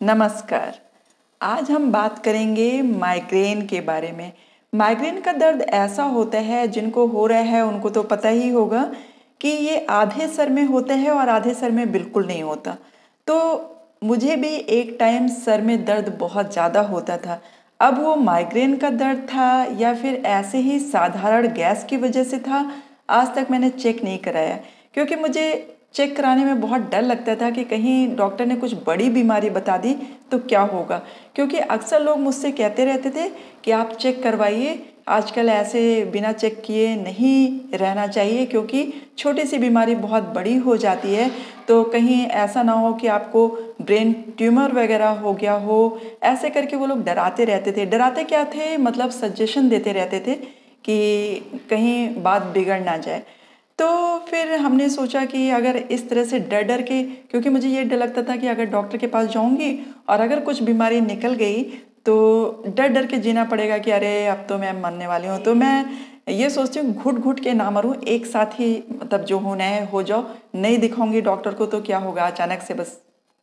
नमस्कार। आज हम बात करेंगे माइग्रेन के बारे में। माइग्रेन का दर्द ऐसा होता है, जिनको हो रहा है उनको तो पता ही होगा कि ये आधे सर में होता है और आधे सर में बिल्कुल नहीं होता। तो मुझे भी एक टाइम सर में दर्द बहुत ज़्यादा होता था। अब वो माइग्रेन का दर्द था या फिर ऐसे ही साधारण गैस की वजह से था, आज तक मैंने चेक नहीं कराया, क्योंकि मुझे चेक कराने में बहुत डर लगता था कि कहीं डॉक्टर ने कुछ बड़ी बीमारी बता दी तो क्या होगा। क्योंकि अक्सर लोग मुझसे कहते रहते थे कि आप चेक करवाइए, आजकल ऐसे बिना चेक किए नहीं रहना चाहिए, क्योंकि छोटी सी बीमारी बहुत बड़ी हो जाती है, तो कहीं ऐसा ना हो कि आपको ब्रेन ट्यूमर वगैरह हो गया हो। ऐसे करके वो लोग डराते रहते थे। डराते क्या थे, मतलब सजेशन देते रहते थे कि कहीं बात बिगड़ ना जाए। तो फिर हमने सोचा कि अगर इस तरह से डर डर के, क्योंकि मुझे ये डर लगता था कि अगर डॉक्टर के पास जाऊंगी और अगर कुछ बीमारी निकल गई तो डर डर के जीना पड़ेगा कि अरे अब तो मैं मरने वाली हूँ। तो मैं ये सोचती हूँ घुट घुट के ना मरूँ, एक साथ ही मतलब जो होना है हो जाओ। नहीं दिखाऊंगी डॉक्टर को तो क्या होगा, अचानक से बस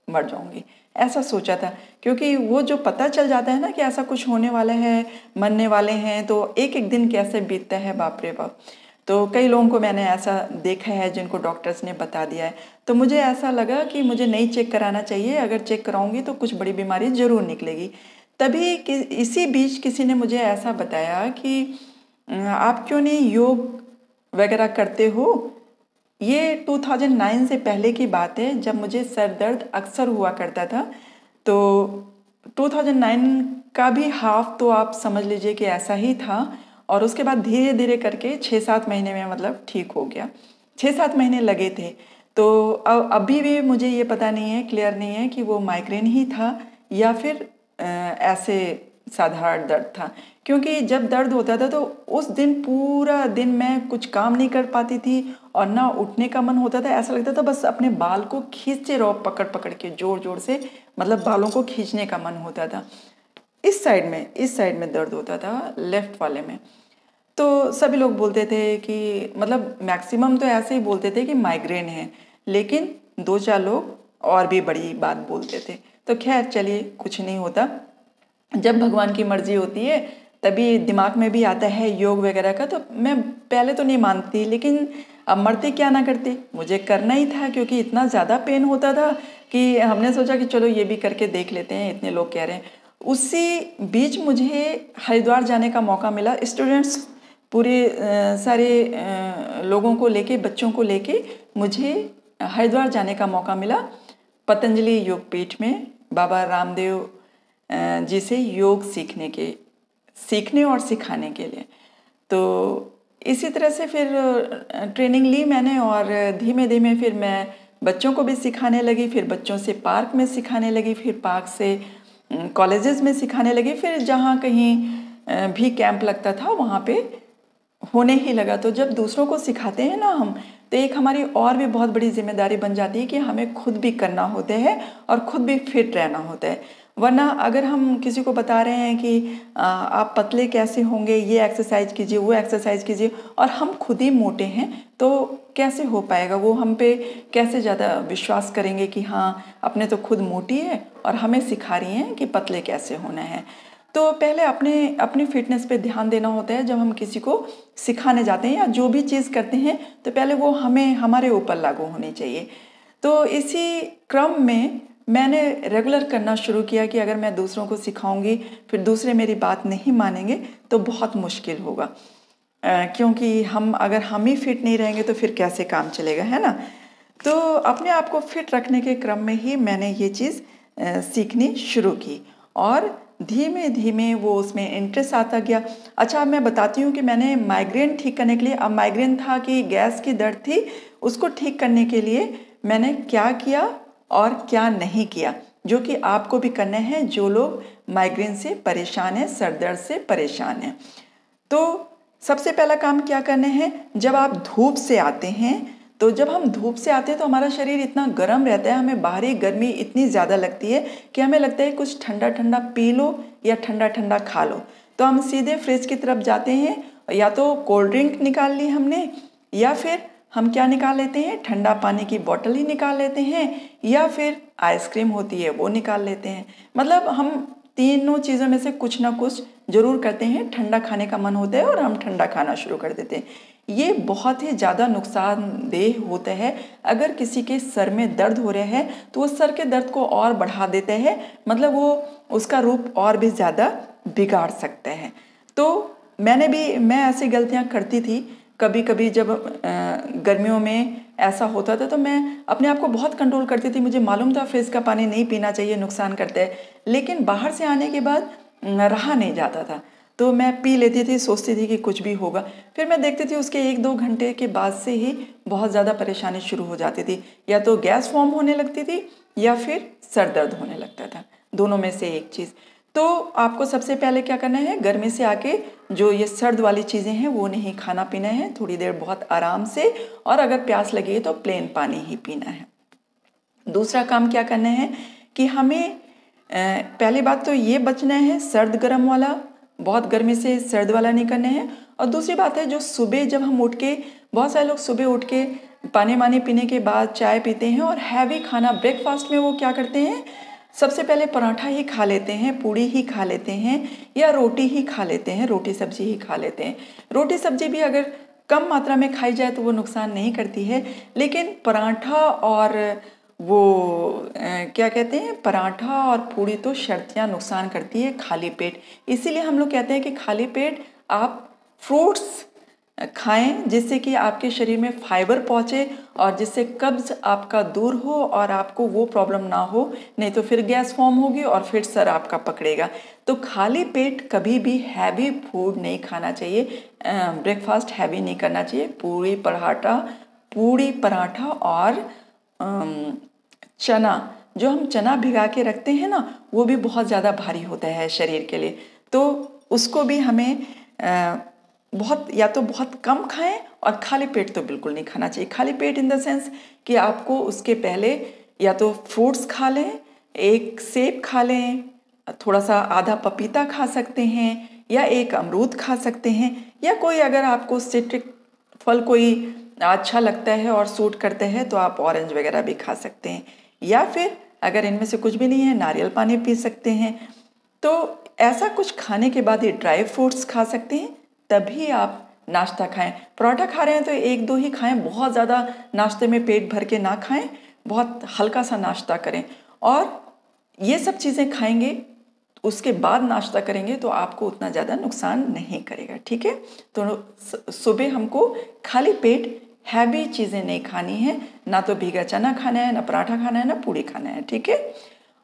मर जाऊंगी, ऐसा सोचा था। क्योंकि वो जो पता चल जाता है ना कि ऐसा कुछ होने वाला है, मरने वाले हैं, तो एक एक दिन कैसे बीतता है, बाप रे बाप। तो कई लोगों को मैंने ऐसा देखा है जिनको डॉक्टर्स ने बता दिया है। तो मुझे ऐसा लगा कि मुझे नहीं चेक कराना चाहिए, अगर चेक कराऊंगी तो कुछ बड़ी बीमारी ज़रूर निकलेगी। तभी इसी बीच किसी ने मुझे ऐसा बताया कि आप क्यों नहीं योग वगैरह करते हो। ये 2009 से पहले की बात है, जब मुझे सर दर्द अक्सर हुआ करता था। तो 2009 का भी हाफ तो आप समझ लीजिए कि ऐसा ही था। और उसके बाद धीरे धीरे करके 6-7 महीने में मतलब ठीक हो गया। 6-7 महीने लगे थे। तो अभी भी मुझे ये पता नहीं है, क्लियर नहीं है कि वो माइग्रेन ही था या फिर ऐसे साधारण दर्द था। क्योंकि जब दर्द होता था तो उस दिन पूरा दिन मैं कुछ काम नहीं कर पाती थी और ना उठने का मन होता था। ऐसा लगता था बस अपने बाल को खींचते रहो, पकड़ पकड़ के जोर जोर से, मतलब बालों को खींचने का मन होता था। इस साइड में दर्द होता था, लेफ्ट वाले में। तो सभी लोग बोलते थे कि मतलब मैक्सिमम तो ऐसे ही बोलते थे कि माइग्रेन है, लेकिन 2-4 लोग और भी बड़ी बात बोलते थे। तो खैर चलिए, कुछ नहीं होता। जब भगवान की मर्जी होती है तभी दिमाग में भी आता है योग वगैरह का। तो मैं पहले तो नहीं मानती, लेकिन अब मरते क्या ना करते, मुझे करना ही था, क्योंकि इतना ज़्यादा पेन होता था कि हमने सोचा कि चलो ये भी करके देख लेते हैं, इतने लोग कह रहे हैं। उसी बीच मुझे हरिद्वार जाने का मौका मिला। स्टूडेंट्स पूरे सारे लोगों को लेके, बच्चों को लेके मुझे हरिद्वार जाने का मौका मिला, पतंजलि योग पीठ में बाबा रामदेव जी से योग सीखने और सिखाने के लिए। तो इसी तरह से फिर ट्रेनिंग ली मैंने और धीमे धीमे फिर मैं बच्चों को भी सिखाने लगी। फिर बच्चों से पार्क में सिखाने लगी, फिर पार्क से कॉलेजेस में सिखाने लगी, फिर जहाँ कहीं भी कैंप लगता था वहाँ पे होने ही लगा। तो जब दूसरों को सिखाते हैं ना हम, तो एक हमारी और भी बहुत बड़ी जिम्मेदारी बन जाती है कि हमें खुद भी करना होता है और खुद भी फिट रहना होता है। वरना अगर हम किसी को बता रहे हैं कि आप पतले कैसे होंगे, ये एक्सरसाइज कीजिए, वो एक्सरसाइज कीजिए, और हम खुद ही मोटे हैं, तो कैसे हो पाएगा। वो हम पे कैसे ज़्यादा विश्वास करेंगे कि हाँ, अपने तो खुद मोटी है और हमें सिखा रही हैं कि पतले कैसे होना है। तो पहले अपनी फिटनेस पे ध्यान देना होता है। जब हम किसी को सिखाने जाते हैं या जो भी चीज़ करते हैं, तो पहले वो हमारे ऊपर लागू होनी चाहिए। तो इसी क्रम में मैंने रेगुलर करना शुरू किया कि अगर मैं दूसरों को सिखाऊंगी, फिर दूसरे मेरी बात नहीं मानेंगे तो बहुत मुश्किल होगा। क्योंकि अगर हम ही फिट नहीं रहेंगे तो फिर कैसे काम चलेगा, है ना। तो अपने आप को फिट रखने के क्रम में ही मैंने ये चीज़ सीखनी शुरू की और धीमे धीमे वो उसमें इंटरेस्ट आता गया। अच्छा, अब मैं बताती हूँ कि मैंने माइग्रेन ठीक करने के लिए, अब माइग्रेन था कि गैस की दर्द थी, उसको ठीक करने के लिए मैंने क्या किया और क्या नहीं किया, जो कि आपको भी करना है जो लोग माइग्रेन से परेशान हैं, सर दर्द से परेशान हैं। तो सबसे पहला काम क्या करना है, जब आप धूप से आते हैं, तो जब हम धूप से आते हैं तो हमारा शरीर इतना गर्म रहता है, हमें बाहरी गर्मी इतनी ज़्यादा लगती है कि हमें लगता है कुछ ठंडा ठंडा पी लो या ठंडा ठंडा खा लो। तो हम सीधे फ्रिज की तरफ जाते हैं, या तो कोल्ड ड्रिंक निकाल ली हमने, या फिर हम क्या निकाल लेते हैं, ठंडा पानी की बोतल ही निकाल लेते हैं या फिर आइसक्रीम होती है वो निकाल लेते हैं। मतलब हम तीनों चीज़ों में से कुछ ना कुछ ज़रूर करते हैं। ठंडा खाने का मन होता है और हम ठंडा खाना शुरू कर देते हैं। ये बहुत ही ज़्यादा नुकसानदेह होता है। अगर किसी के सर में दर्द हो रहा है तो वो सर के दर्द को और बढ़ा देते हैं, मतलब वो उसका रूप और भी ज़्यादा बिगाड़ सकते हैं। तो मैं ऐसी गलतियाँ करती थी। कभी कभी जब गर्मियों में ऐसा होता था तो मैं अपने आप को बहुत कंट्रोल करती थी। मुझे मालूम था फ्रिज का पानी नहीं पीना चाहिए, नुकसान करता है, लेकिन बाहर से आने के बाद रहा नहीं जाता था तो मैं पी लेती थी, सोचती थी कि कुछ भी होगा। फिर मैं देखती थी उसके 1-2 घंटे के बाद से ही बहुत ज़्यादा परेशानी शुरू हो जाती थी। या तो गैस फॉर्म होने लगती थी या फिर सर दर्द होने लगता था, दोनों में से एक चीज़। तो आपको सबसे पहले क्या करना है, गर्मी से आके जो ये सर्द वाली चीज़ें हैं वो नहीं खाना पीना है, थोड़ी देर बहुत आराम से, और अगर प्यास लगे तो प्लेन पानी ही पीना है। दूसरा काम क्या करना है कि हमें पहली बात तो ये बचना है सर्द गर्म वाला, बहुत गर्मी से सर्द वाला नहीं करना है। और दूसरी बात है जो सुबह जब हम उठ के, बहुत सारे लोग सुबह उठ के पानी वानी पीने के बाद चाय पीते हैं और हैवी खाना ब्रेकफास्ट में वो क्या करते हैं, सबसे पहले पराठा ही खा लेते हैं, पूड़ी ही खा लेते हैं या रोटी ही खा लेते हैं, रोटी सब्जी ही खा लेते हैं। रोटी सब्जी भी अगर कम मात्रा में खाई जाए तो वो नुकसान नहीं करती है, लेकिन पराठा और क्या कहते हैं, पराठा और पूड़ी तो शर्तियाँ नुकसान करती है खाली पेट। इसीलिए हम लोग कहते हैं कि खाली पेट आप फ्रूट्स खाएं जिससे कि आपके शरीर में फाइबर पहुंचे और जिससे कब्ज आपका दूर हो और आपको वो प्रॉब्लम ना हो, नहीं तो फिर गैस फॉर्म होगी और फिर सर आपका पकड़ेगा। तो खाली पेट कभी भी हैवी फूड नहीं खाना चाहिए, ब्रेकफास्ट हैवी नहीं करना चाहिए। पूड़ी पराठा और चना, जो हम चना भिगा के रखते हैं ना, वो भी बहुत ज़्यादा भारी होता है शरीर के लिए, तो उसको भी हमें बहुत कम खाएं और खाली पेट तो बिल्कुल नहीं खाना चाहिए। खाली पेट इन द सेंस कि आपको उसके पहले या तो फ्रूट्स खा लें, एक सेब खा लें, थोड़ा सा आधा पपीता खा सकते हैं या एक अमरूद खा सकते हैं, या कोई अगर आपको सिट्रिक फल कोई अच्छा लगता है और सूट करते हैं तो आप ऑरेंज वगैरह भी खा सकते हैं, या फिर अगर इनमें से कुछ भी नहीं है नारियल पानी पी सकते हैं। तो ऐसा कुछ खाने के बाद ये ड्राई फ्रूट्स खा सकते हैं, तभी आप नाश्ता खाएं। पराठा खा रहे हैं तो 1-2 ही खाएं, बहुत ज़्यादा नाश्ते में पेट भर के ना खाएं, बहुत हल्का सा नाश्ता करें। और ये सब चीज़ें खाएंगे उसके बाद नाश्ता करेंगे तो आपको उतना ज़्यादा नुकसान नहीं करेगा, ठीक है। तो सुबह हमको खाली पेट हैवी चीज़ें नहीं खानी है, ना तो भीगा चना खाना है, ना पराठा खाना है, ना पूड़ी खाना है, ठीक है।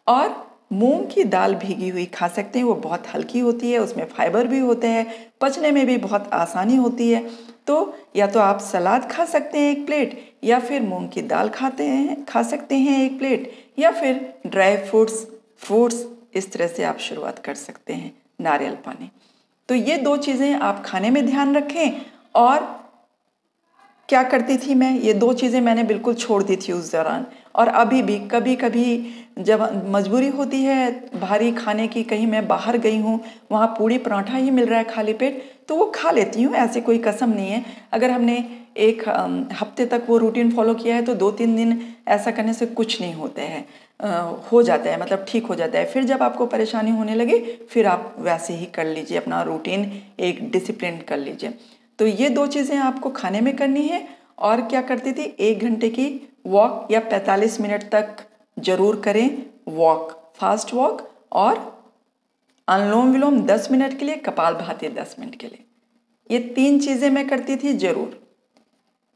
और मूंग की दाल भीगी हुई खा सकते हैं, वो बहुत हल्की होती है, उसमें फाइबर भी होते हैं, पचने में भी बहुत आसानी होती है। तो या तो आप सलाद खा सकते हैं 1 प्लेट, या फिर मूंग की दाल खा सकते हैं 1 प्लेट, या फिर ड्राई फ्रूट्स इस तरह से आप शुरुआत कर सकते हैं, नारियल पानी। तो ये 2 चीज़ें आप खाने में ध्यान रखें। और क्या करती थी मैं, ये 2 चीज़ें मैंने बिल्कुल छोड़ दी थी उस दौरान, और अभी भी कभी कभी जब मजबूरी होती है भारी खाने की, कहीं मैं बाहर गई हूँ वहाँ पूड़ी पराठा ही मिल रहा है खाली पेट, तो वो खा लेती हूँ, ऐसे कोई कसम नहीं है। अगर हमने एक हफ्ते तक वो रूटीन फॉलो किया है तो 2-3 दिन ऐसा करने से कुछ नहीं होता है, हो जाता है, मतलब ठीक हो जाता है। फिर जब आपको परेशानी होने लगे फिर आप वैसे ही कर लीजिए, अपना रूटीन एक डिसिप्लिन कर लीजिए। तो ये 2 चीज़ें आपको खाने में करनी है। और क्या करती थी, 1 घंटे की वॉक या 45 मिनट तक जरूर करें वॉक, फास्ट वॉक, और अनुलोम विलोम 10 मिनट के लिए, कपालभाति 10 मिनट के लिए। ये 3 चीज़ें मैं करती थी जरूर,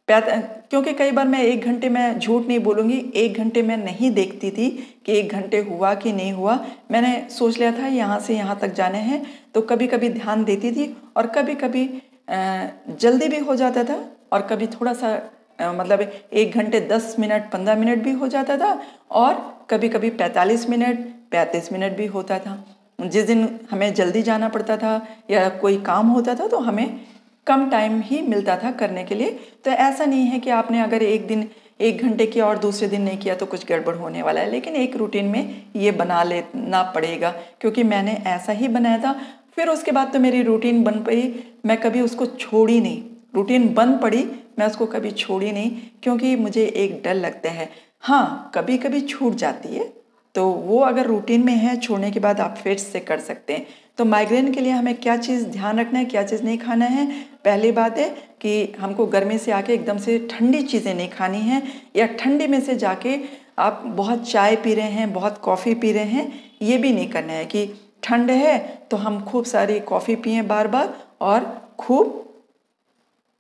क्योंकि कई बार मैं 1 घंटे में, झूठ नहीं बोलूँगी, 1 घंटे में नहीं देखती थी कि 1 घंटे हुआ कि नहीं हुआ। मैंने सोच लिया था यहाँ से यहाँ तक जाने हैं, तो कभी कभी ध्यान देती थी और कभी कभी जल्दी भी हो जाता था, और कभी थोड़ा सा मतलब 1 घंटे 10 मिनट 15 मिनट भी हो जाता था, और कभी कभी 45 मिनट 35 मिनट भी होता था। जिस दिन हमें जल्दी जाना पड़ता था या कोई काम होता था तो हमें कम टाइम ही मिलता था करने के लिए। तो ऐसा नहीं है कि आपने अगर एक दिन 1 घंटे किया और दूसरे दिन नहीं किया तो कुछ गड़बड़ होने वाला है, लेकिन एक रूटीन में ये बना लेना पड़ेगा, क्योंकि मैंने ऐसा ही बनाया था। फिर उसके बाद तो मेरी रूटीन बन पड़ी, मैं कभी उसको छोड़ी नहीं, रूटीन बन पड़ी, मैं उसको कभी छोड़ी नहीं, क्योंकि मुझे एक डर लगता है। हाँ, कभी कभी छूट जाती है, तो वो अगर रूटीन में है, छोड़ने के बाद आप फिर से कर सकते हैं। तो माइग्रेन के लिए हमें क्या चीज़ ध्यान रखना है, क्या चीज़ नहीं खाना है। पहली बात है कि हमको गर्मी से आके एकदम से ठंडी चीज़ें नहीं खानी हैं, या ठंडी में से जाके आप बहुत चाय पी रहे हैं, बहुत कॉफ़ी पी रहे हैं, ये भी नहीं करना है कि ठंड है तो हम खूब सारी कॉफ़ी पिएं बार बार और खूब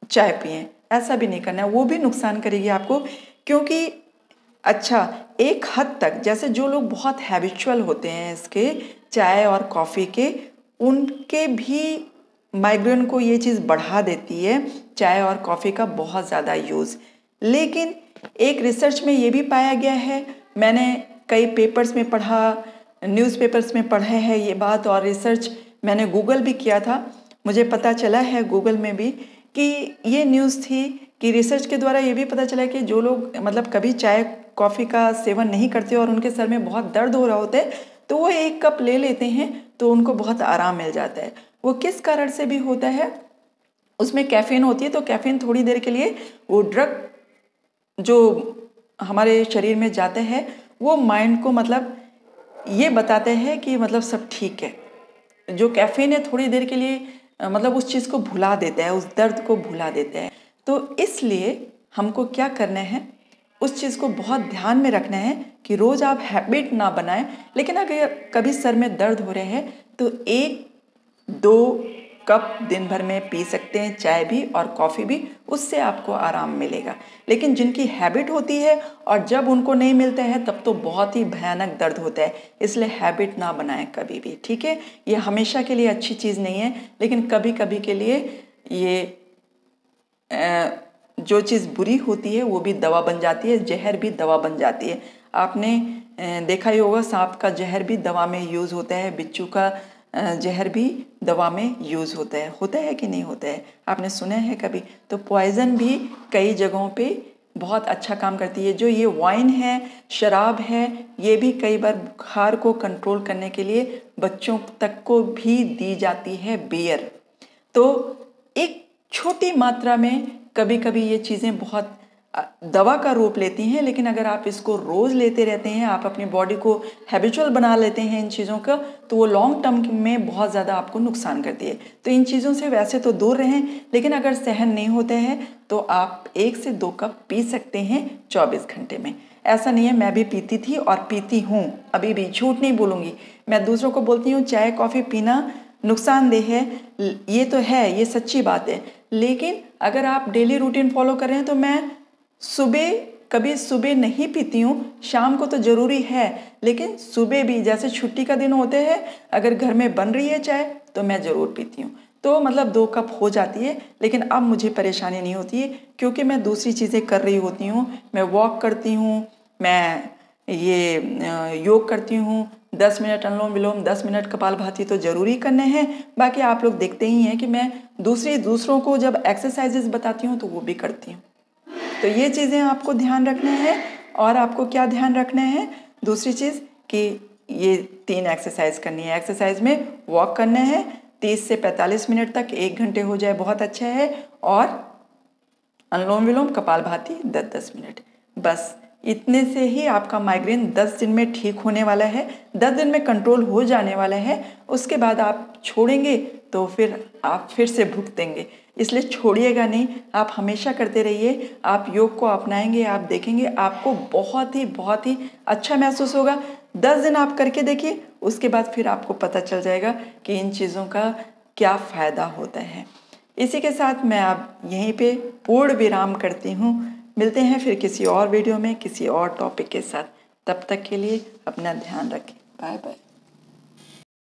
चाय पिएं, ऐसा भी नहीं करना है। वो भी नुकसान करेगी आपको, क्योंकि अच्छा एक हद तक जैसे जो लोग बहुत हैबिचुअल होते हैं इसके चाय और कॉफ़ी के, उनके भी माइग्रेन को ये चीज़ बढ़ा देती है, चाय और कॉफ़ी का बहुत ज़्यादा यूज़। लेकिन एक रिसर्च में ये भी पाया गया है, मैंने कई पेपर्स में पढ़ा, न्यूज़पेपर्स में पढ़ा है ये बात, और रिसर्च मैंने गूगल भी किया था, मुझे पता चला है गूगल में भी कि ये न्यूज़ थी कि रिसर्च के द्वारा ये भी पता चला कि जो लोग मतलब कभी चाय कॉफ़ी का सेवन नहीं करते और उनके सर में बहुत दर्द हो रहा होता है, तो वो एक कप ले लेते हैं तो उनको बहुत आराम मिल जाता है। वो किस कारण से भी होता है, उसमें कैफीन होती है, तो कैफीन थोड़ी देर के लिए वो ड्रग जो हमारे शरीर में जाते हैं वो माइंड को मतलब ये बताते हैं कि मतलब सब ठीक है। जो कैफीन है थोड़ी देर के लिए मतलब उस चीज़ को भुला देता है, उस दर्द को भुला देता है। तो इसलिए हमको क्या करना है, उस चीज़ को बहुत ध्यान में रखना है कि रोज़ आप हैबिट ना बनाएं। लेकिन अगर कभी सर में दर्द हो रहे हैं तो 1-2 कप दिन भर में पी सकते हैं, चाय भी और कॉफ़ी भी, उससे आपको आराम मिलेगा। लेकिन जिनकी हैबिट होती है और जब उनको नहीं मिलता है तब तो बहुत ही भयानक दर्द होता है, इसलिए हैबिट ना बनाएं कभी भी, ठीक है। ये हमेशा के लिए अच्छी चीज़ नहीं है, लेकिन कभी कभी के लिए ये जो चीज़ बुरी होती है वो भी दवा बन जाती है, जहर भी दवा बन जाती है। आपने देखा ही होगा, सांप का जहर भी दवा में यूज़ होता है, बिच्छू का जहर भी दवा में यूज़ होता है कि नहीं होता है, आपने सुना है कभी। तो पॉइज़न भी कई जगहों पे बहुत अच्छा काम करती है। जो ये वाइन है, शराब है, ये भी कई बार बुखार को कंट्रोल करने के लिए बच्चों तक को भी दी जाती है बियर। तो एक छोटी मात्रा में कभी कभी ये चीज़ें बहुत दवा का रूप लेती हैं, लेकिन अगर आप इसको रोज़ लेते रहते हैं, आप अपनी बॉडी को हैबिचुअल बना लेते हैं इन चीज़ों का, तो वो लॉन्ग टर्म में बहुत ज़्यादा आपको नुकसान करती है। तो इन चीज़ों से वैसे तो दूर रहें, लेकिन अगर सहन नहीं होते हैं तो आप 1 से 2 कप पी सकते हैं 24 घंटे में। ऐसा नहीं है, मैं भी पीती थी और पीती हूँ, अभी भी झूठ नहीं बोलूँगी। मैं दूसरों को बोलती हूँ चाय कॉफ़ी पीना नुकसानदेह है, ये तो है, ये सच्ची बात है। लेकिन अगर आप डेली रूटीन फॉलो कर रहे हैं, तो मैं कभी सुबह नहीं पीती हूँ, शाम को तो ज़रूरी है, लेकिन सुबह भी जैसे छुट्टी का दिन होते हैं, अगर घर में बन रही है चाय तो मैं ज़रूर पीती हूँ। तो मतलब 2 कप हो जाती है, लेकिन अब मुझे परेशानी नहीं होती है, क्योंकि मैं दूसरी चीज़ें कर रही होती हूँ। मैं वॉक करती हूँ, मैं ये योग करती हूँ, 10 मिनट अनुलोम विलोम, 10 मिनट कपालभाति तो ज़रूरी करने हैं। बाकी आप लोग देखते ही हैं कि मैं दूसरों को जब एक्सरसाइजेस बताती हूँ तो वो भी करती हूँ। तो ये चीज़ें आपको ध्यान रखना है। और आपको क्या ध्यान रखना है, दूसरी चीज़ कि ये 3 एक्सरसाइज करनी है। एक्सरसाइज में वॉक करना है 30 से 45 मिनट तक, 1 घंटे हो जाए बहुत अच्छा है, और अनुलोम विलोम कपालभाति 10-10 मिनट, बस इतने से ही आपका माइग्रेन 10 दिन में ठीक होने वाला है, 10 दिन में कंट्रोल हो जाने वाला है। उसके बाद आप छोड़ेंगे तो फिर आप फिर से भुगतेंगे, इसलिए छोड़िएगा नहीं, आप हमेशा करते रहिए। आप योग को अपनाएंगे, आप देखेंगे आपको बहुत ही अच्छा महसूस होगा। 10 दिन आप करके देखिए, उसके बाद फिर आपको पता चल जाएगा कि इन चीज़ों का क्या फ़ायदा होता है। इसी के साथ मैं अब यहीं पे पूर्ण विराम करती हूँ। मिलते हैं फिर किसी और वीडियो में किसी और टॉपिक के साथ। तब तक के लिए अपना ध्यान रखें। Bye bye.